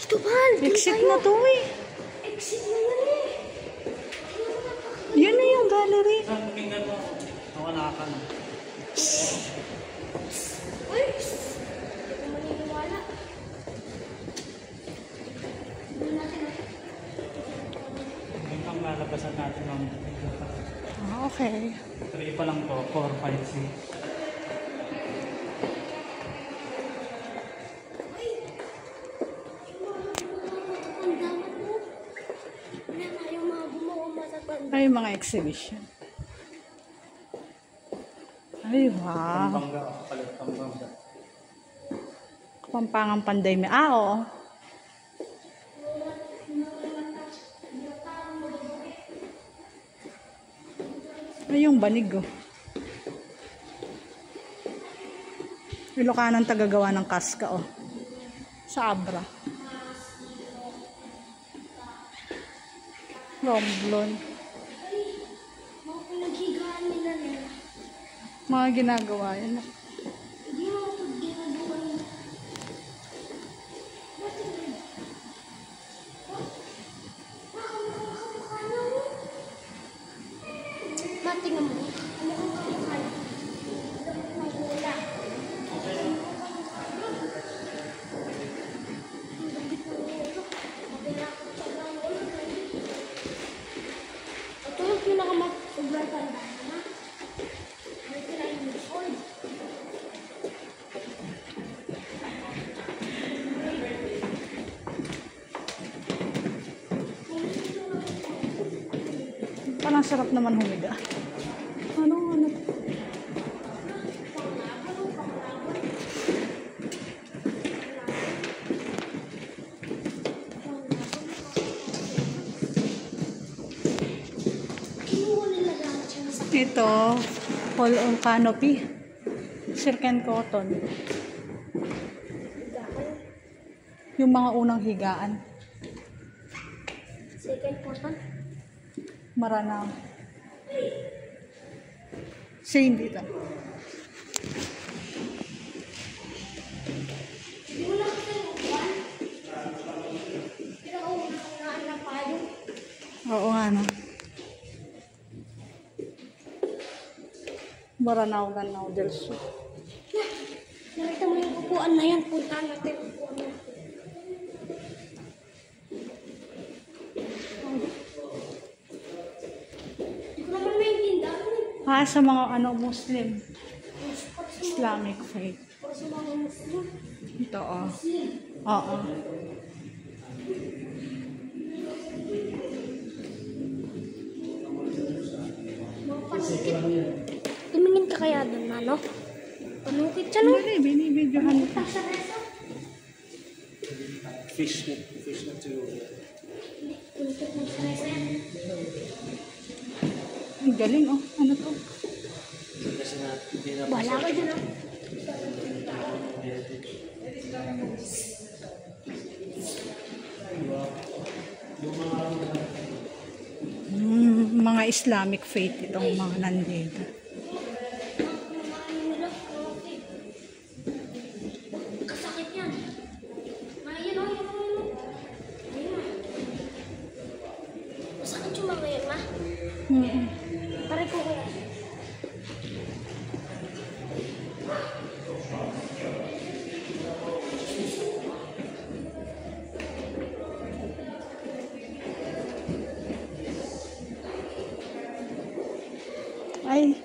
Ito ba? Exit na to eh. Exit na yan eh. Yun na yung gallery. Saan pakinggan mo? Ako nakakano. Uy! Hindi ko maniniwala. Hindi natin ah. Yung pang lalabasan natin ng Okay. 3 pa lang to. 4, 5, 6. Ay, mga exhibition. Ay, wow. Pampanga. Palit Pampanga. Kapampangang Panday. Ah, oo. Ay, yung banig, oh. Ilocanang tagagawa ng kaska, oh. Sa Abra. Romblon. Mga pinaghigaan nila nila. Mga ginagawa yan. Hindi mo ako ginagawa nila. Makamukha na mo. Matingnan mo. Makamukha na. Magula. Ito yung pinakamat-sobrang tanda na. May kinain mo old. Parang sarap naman humiga. Ano? Kinuha nila gamit siya sa Ito, wall on canopy. Silk and cotton. higaan. Yung mga unang higaan. Second portion. Maranao. Same dito. Hindi mo lang kasi upuan. Pinakauna ko nga na payong. Oo nga, no? Maranao Lanao del Sur. Nakita mo yung upuan na yan. Punta natin yung upuan natin. Hindi ko naman maintindihan. Ah, sa mga Muslim. Para sa Islamic faith. mga Muslim. Ito, oh. Muslim. Oo. Mga panukit. Tumingin ka kaya doon na, no? Panukit siya, no? Hindi, binibidyohan ko. Sa resa. Fish na to. Panukit mo sa resa yan. Ang galing, oh. Ano to? Kasi na, hindi na Bahala ka dyan, ah. Mga Islamic faith itong mga nandito. Kasakit yan. Ayun, oh, yun, oh, yun, oh. Ayun, ah. Masakit yung mga yan, ma. Pare ko kaya. Ay.